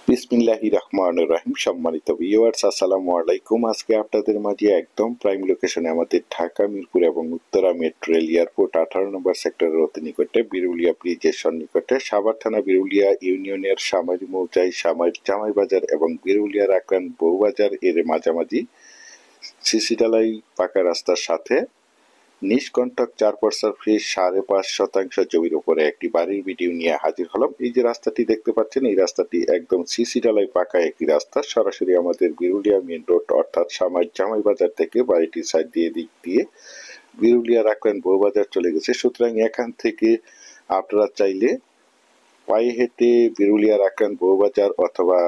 বিসমিল্লাহির রহমানির রহিম। সম্মানিত ভিউয়ার্স, আসসালামু আলাইকুম। আজকে আপনাদের মাঝে একদম প্রাইম লোকেশনে আমাদের ঢাকা মিরপুর এবং উত্তরা মেট্রো রেল এয়ারপোর্ট 18 নম্বর সেক্টরের অতি নিকটে বিরুলিয়া ব্রিজের সন্নিকটে সাভার থানা বিরুলিয়া ইউনিয়নের সামারি মৌজায় সামার জামাই বাজার এবং বিরুলিয়ার আক্রান বউবাজার এর মাঝামাঝি সিসি ঢালাই পাকা রাস্তার সাথে নিষ্কণ্টক 4% ফি 5.5% জমির উপরে একটি বাড়ির ভিডিও নিয়ে হাজির হলাম। এই যে রাস্তাটি দেখতে পাচ্ছেন, এই রাস্তাটি একদম সিসি ঢালাই পাকা একটি রাস্তা। সরাসরি আমাদের বিরুলিয়া মেন রোড অর্থাৎ সামার জামাই বাজার থেকে বাড়িটির সাইড দিয়ে দিক দিয়ে বিরুলিয়া রাখলেন বউবাজার চলে গেছে। সুতরাং এখান থেকে আপনারা চাইলে পায়ে হেঁটে বিরুলিয়া রাখলেন বউবাজার অথবা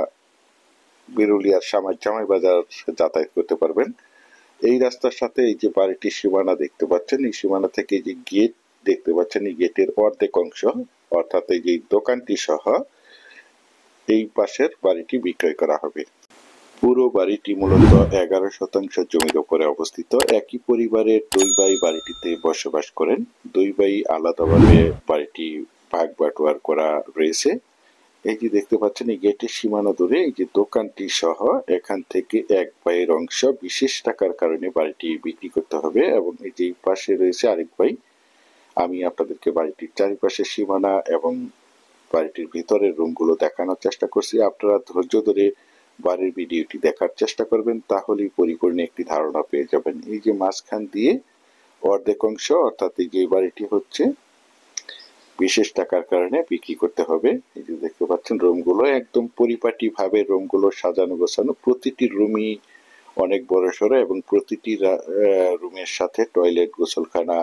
বিরুলিয়ার সামার জামাই বাজার যাতায়াত করতে পারবেন। এই রাস্তার সাথে এই যে বাড়িটির সীমানা দেখতে পাচ্ছেন, এই সীমানা থেকে যে গেট দেখতে পাচ্ছেন, এই গেটের অর্ধেক অংশ অর্থাৎ এই যে দোকানটি সহ এই পাশের বাড়িটি বিক্রয় করা হবে। পুরো বাড়িটি মূলত 11% জমির উপরে অবস্থিত। একই পরিবারের দুই ভাই বাড়িটিতে বসবাস করেন। দুই ভাই আলাদাভাবে বাড়িটি ভাগ বাটোয়ার করা রয়েছে। এই যে দেখতে পাচ্ছেন, এই গেটের সীমানা ধরে এই যে দোকানটি সহ এখান থেকে এক ভাইয়ের অংশ বিশেষ টাকার কারণে বাড়িটি বিক্রি করতে হবে এবং এই যে পাশে রয়েছে আরেক ভাই। আমি আপনাদেরকে বাড়িটির চারিপাশে সীমানা এবং বাড়িটির ভিতরের রুমগুলো দেখানোর চেষ্টা করছি। আপনারা ধৈর্য ধরে বাড়ির ভিডিওটি দেখার চেষ্টা করবেন, তাহলেই পরিপূর্ণ একটি ধারণা পেয়ে যাবেন। এই যে মাঝখান দিয়ে অর্ধেক অংশ অর্থাৎ এই যে বাড়িটি হচ্ছে বিশেষ টাকার কারণে বিক্রি করতে হবে। এই যে দেখতে পাচ্ছেন রুমগুলো একদম পরিপাটি ভাবে রুমগুলো সাজানো গোছানো। প্রতিটি রুমই অনেক বড় সড়ো এবং প্রতিটি রুমের সাথে টয়লেট গোসলখানা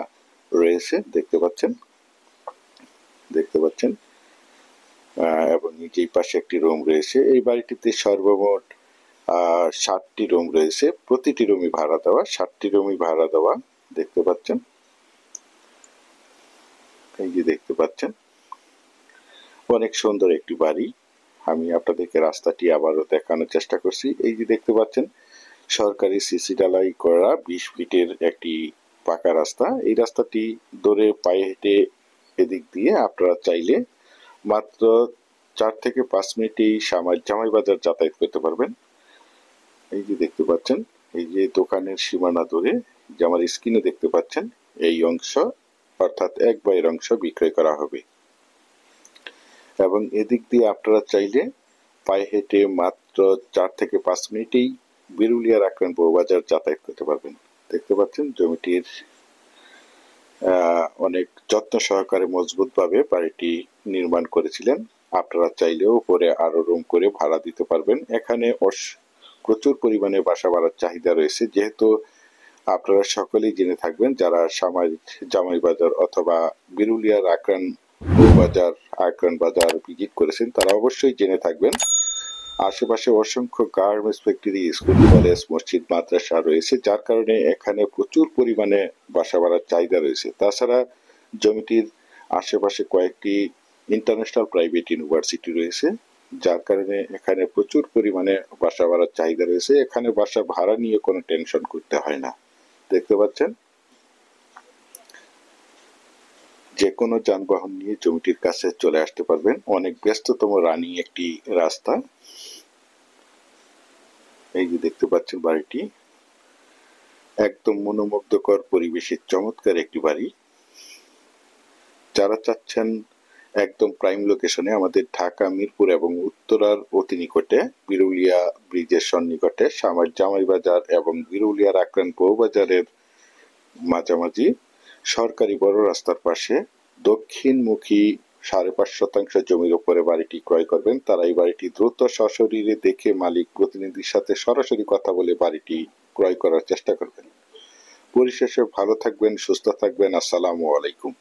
রয়েছে দেখতে পাচ্ছেন এবং এই পাশে একটি রুম রয়েছে। এই বাড়িটিতে সর্বমোট 7টি রুম রয়েছে। প্রতিটি রুমই ভাড়া দেওয়া, 7টি রুমই ভাড়া দেওয়া দেখতে পাচ্ছেন। এই যে দেখতে পাচ্ছেন অনেক সুন্দর একটি বাড়ি। আমি আপনাদেরকে রাস্তাটি আবারও দেখানোর চেষ্টা করছি। এই যে দেখতে পাচ্ছেন সরকারি সিসি ঢালাই করা 20 ফিটের একটি পাকা রাস্তা। এই রাস্তাটি ধরে পায়ে হেঁটে এদিক দিয়ে আপনারা চাইলে মাত্র 4 থেকে 5 মিনিটেই সামার জামাই বাজার যাতায়াত করতে পারবেন। এই যে দেখতে পাচ্ছেন, এই যে দোকানের সীমানা ধরে যে আমার স্ক্রিনে দেখতে পাচ্ছেন এই অংশ অর্থাৎ এক ভাইয়ের অংশ বিক্রয় করা হবে এবং এদিক দিয়ে আপনারা চাইলে পায়ে হেঁটে মাত্র 4 থেকে 5 মিনিটেই বিরুলিয়া রাখলেন বউবাজার যাতায়াত করতে পারবেন। দেখতে পাচ্ছেন জমিটির অনেক যত্ন সহকারে মজবুত ভাবে বাড়িটি নির্মাণ করেছিলেন। আপনারা চাইলেও উপরে আরো রুম করে ভাড়া দিতে পারবেন। এখানে প্রচুর পরিমাণে বাসা ভাড়ার চাহিদা রয়েছে। যেহেতু আপনারা সকলেই জেনে থাকবেন, যারা জামাই বাজার অথবা বিরুলিয়ার আক্রান বাজার ভিজিট করেছেন তারা অবশ্যই জেনে থাকবেন আশেপাশে অসংখ্য গার্মেন্টস ফ্যাক্টরি, স্কুল, কলেজ, মসজিদ, মাদ্রাসা রয়েছে, যার কারণে এখানে প্রচুর পরিমাণে বাসা ভাড়ার চাহিদা রয়েছে। তাছাড়া জমিটির আশেপাশে কয়েকটি ইন্টারন্যাশনাল প্রাইভেট ইউনিভার্সিটি রয়েছে, যার কারণে এখানে প্রচুর পরিমাণে বাসা ভাড়ার চাহিদা রয়েছে। এখানে বাসা ভাড়া নিয়ে কোনো টেনশন করতে হয় না। দেখতে পাচ্ছেন যে কোনো যানবাহন নিয়ে জমিটির কাছে চলে আসতে পারবেন। অনেক ব্যস্ততম রানিং একটি রাস্তা। এই যে দেখতে পাচ্ছেন বাড়িটি একদম মনোমুগ্ধকর পরিবেশের চমৎকার একটি বাড়ি। যারা চাচ্ছেন একদম প্রাইম লোকেশনে আমাদের ঢাকা মিরপুর এবং উত্তরার অতি নিকটে বিরুলিয়া ব্রিজের সন্নিকটে সামার জামাই বাজার এবং বিরুলিয়ার আক্রান বউবাজারের মাঝামাঝি সরকারি বড় রাস্তার পাশে দক্ষিণমুখী 5.5% জমির উপরে বাড়িটি ক্রয় করবেন, তারা এই বাড়িটি দ্রুত সশরীরে দেখে মালিক প্রতিনিধির সাথে সরাসরি কথা বলে বাড়িটি ক্রয় করার চেষ্টা করবেন। পরিশেষে ভালো থাকবেন, সুস্থ থাকবেন। আসসালামু আলাইকুম।